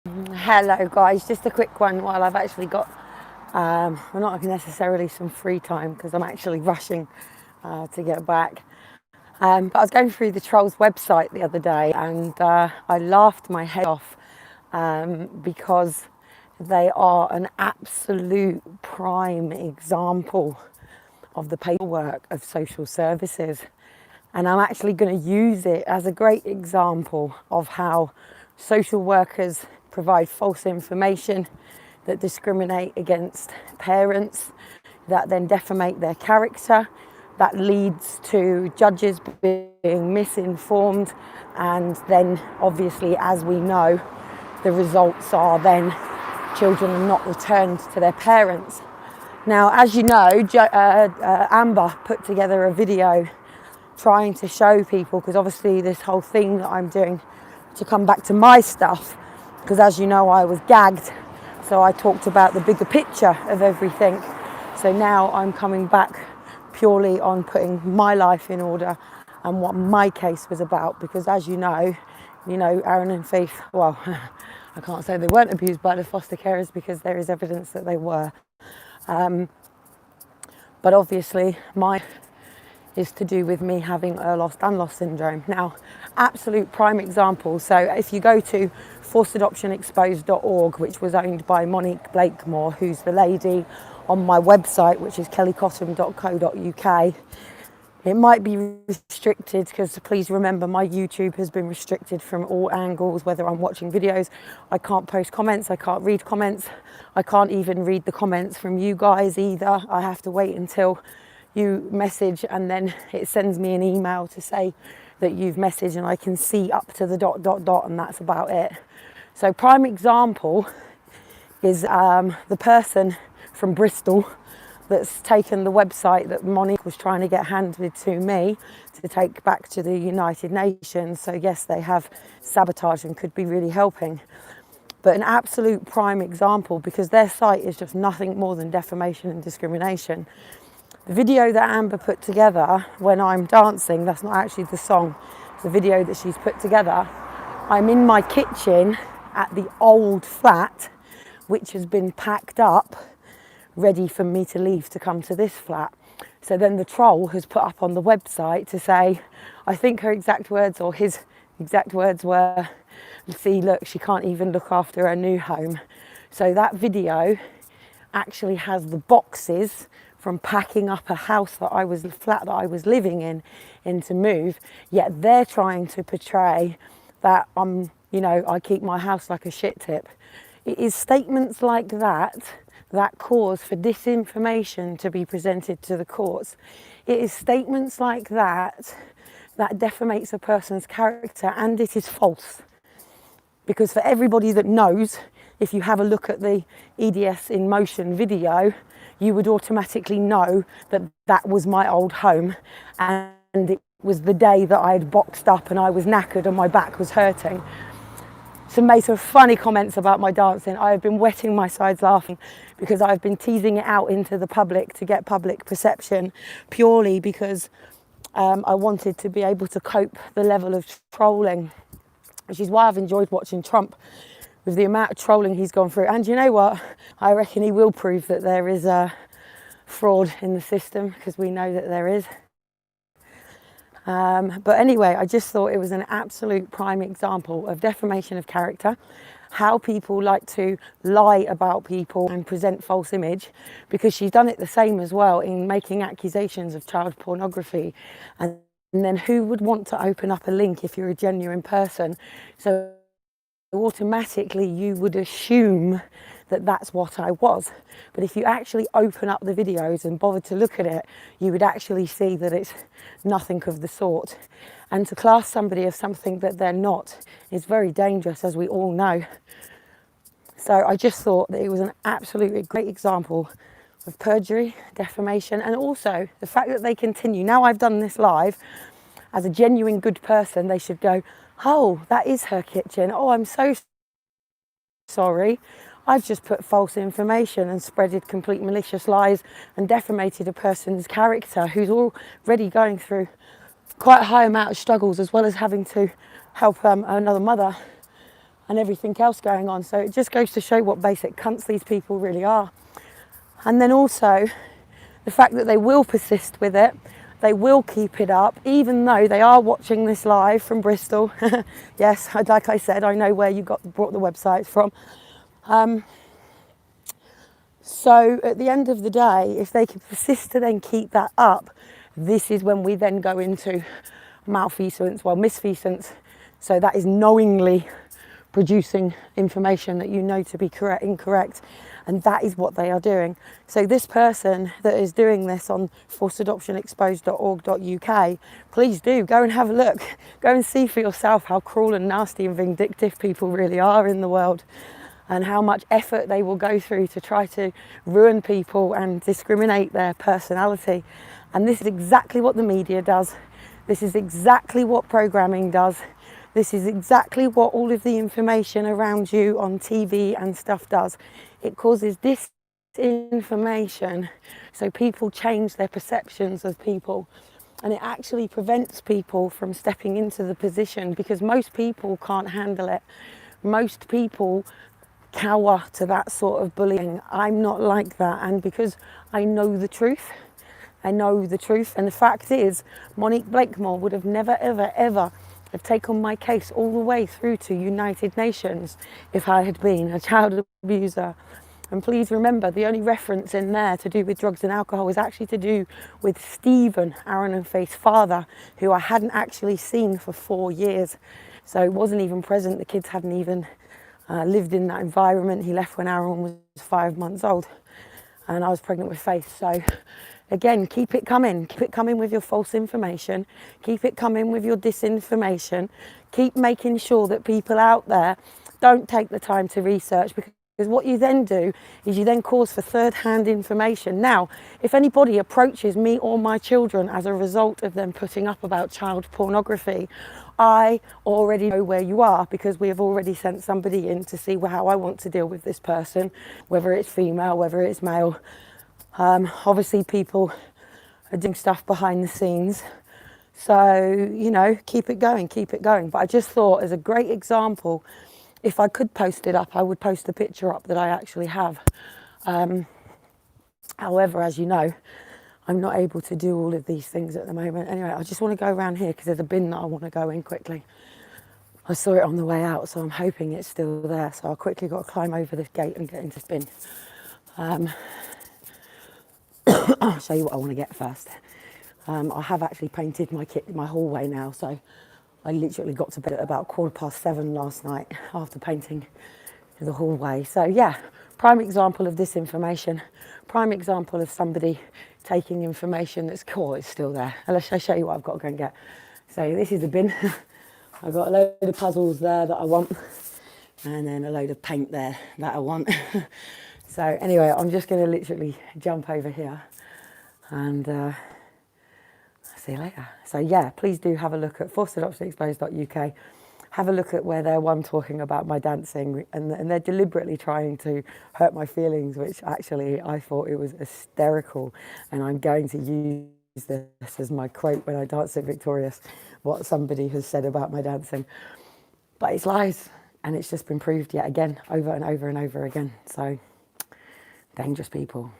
Hello guys, just a quick one while I've actually got, well, not necessarily some free time because I'm actually rushing to get back. But I was going through the Trolls website the other day and I laughed my head off because they are an absolute prime example of the paperwork of social services. And I'm actually going to use it as a great example of how social workers provide false information that discriminate against parents, that then defamate their character, that leads to judges being misinformed, and then obviously, as we know, the results are then children are not returned to their parents. Now, as you know, Amber put together a video trying to show people, because obviously this whole thing that I'm doing to come back to my stuff, because as you know I was gagged, so I talked about the bigger picture of everything. So now I'm coming back purely on putting my life in order and what my case was about, because as you know, Aaron and Faith, well, I can't say they weren't abused by the foster carers because there is evidence that they were, but obviously my is to do with me having a lost syndrome. Now, absolute prime example. So if you go to forcedadoptionexposed.org, which was owned by Monique Blakemore, who's the lady on my website, which is kellycottam.co.uk, it might be restricted because please remember my YouTube has been restricted from all angles, whether I'm watching videos. I can't post comments, I can't read comments, I can't even read the comments from you guys either. I have to wait until you message and then it sends me an email to say that you've messaged, and I can see up to the ... and that's about it. So prime example is the person from Bristol that's taken the website that Monique was trying to get handed to me to take back to the United Nations. So yes, they have sabotaged and could be really helping. But an absolute prime example, because their site is just nothing more than defamation and discrimination. The video that Amber put together when I'm dancing, that's not actually the song, it's the video that she's put together. I'm in my kitchen at the old flat, which has been packed up, ready for me to leave to come to this flat. So then the troll has put up on the website to say, I think her exact words or his exact words were, see, look, she can't even look after her new home. So that video actually has the boxes from packing up a flat that I was living in to move, yet they're trying to portray that I keep my house like a shit tip. It is statements like that that cause for disinformation to be presented to the courts. It is statements like that that defamates a person's character, and it is false. Because for everybody that knows, if you have a look at the EDS in motion video, you would automatically know that that was my old home, and it was the day that I had boxed up and I was knackered and my back was hurting. Some made some funny comments about my dancing. I have been wetting my sides laughing because I've been teasing it out into the public to get public perception, purely because I wanted to be able to cope the level of trolling, which is why I've enjoyed watching Trump with the amount of trolling he's gone through. And you know what? I reckon he will prove that there is a fraud in the system, because we know that there is. But anyway, I just thought it was an absolute prime example of defamation of character, how people like to lie about people and present false image, because she's done it the same as well in making accusations of child pornography. And then who would want to open up a link if you're a genuine person? So automatically you would assume that that's what I was. But if you actually open up the videos and bother to look at it, you would actually see that it's nothing of the sort. And to class somebody as something that they're not is very dangerous, as we all know. So I just thought that it was an absolutely great example of perjury, defamation, and also the fact that they continue. Now I've done this live, as a genuine good person, they should go, oh, that is her kitchen. Oh, I'm so sorry. I've just put false information and spreaded complete malicious lies and defamated a person's character who's already going through quite a high amount of struggles, as well as having to help another mother. and everything else going on. So it just goes to show what basic cunts these people really are. And then also the fact that they will persist with it, they will keep it up, even though they are watching this live from Bristol. Yes, like I said, I know where you brought the websites from. So at the end of the day, if they can persist to then keep that up, this is when we then go into malfeasance, well, misfeasance. So that is knowingly producing information that you know to be incorrect. And that is what they are doing. So this person that is doing this on forcedadoptionexposed.org.uk, please do go and have a look. Go and see for yourself how cruel and nasty and vindictive people really are in the world, and how much effort they will go through to try to ruin people and discriminate their personality. And this is exactly what the media does. This is exactly what programming does. This is exactly what all of the information around you on TV and stuff does. It causes disinformation, so people change their perceptions of people. And it actually prevents people from stepping into the position, because most people can't handle it. Most people cower to that sort of bullying. I'm not like that, and because I know the truth, and the fact is, Monique Blakemore would have never, ever, ever have taken my case all the way through to United Nations if I had been a child abuser. And please remember, the only reference in there to do with drugs and alcohol is actually to do with Stephen, Aaron and Faith's father, who I hadn't actually seen for 4 years. So he wasn't even present. The kids hadn't even lived in that environment. He left when Aaron was 5 months old, and I was pregnant with Faith. So again, keep it coming with your false information, keep it coming with your disinformation, keep making sure that people out there don't take the time to research, because what you then do is you then cause for third-hand information. Now, if anybody approaches me or my children as a result of them putting up about child pornography, I already know where you are, because we have already sent somebody in to see how I want to deal with this person, whether it's female, whether it's male. Obviously people are doing stuff behind the scenes. So, you know, keep it going. But I just thought, as a great example, if I could post it up, I would post the picture up that I actually have. However, as you know, I'm not able to do all of these things at the moment. Anyway, I just want to go around here because there's a bin that I want to go in quickly. I saw it on the way out, so I'm hoping it's still there. So I'll quickly got to climb over this gate and get into this bin. I'll show you what I want to get first. I have actually painted my hallway now, so I literally got to bed at about 7:15 last night after painting the hallway. So yeah, prime example of disinformation, prime example of somebody taking information that's cool, it's still there. And let's show you what I've got to go and get. So this is the bin. I've got a load of puzzles there that I want, and then a load of paint there that I want. So anyway, I'm just going to literally jump over here and see you later. So yeah, please do have a look at forcedadoptionexposed.uk. Have a look at where they're talking about my dancing, and they're deliberately trying to hurt my feelings, which actually I thought it was hysterical. And I'm going to use this as my quote when I dance at Victorious, what somebody has said about my dancing. But it's lies, and it's just been proved yet again, over and over and over again. So, dangerous people.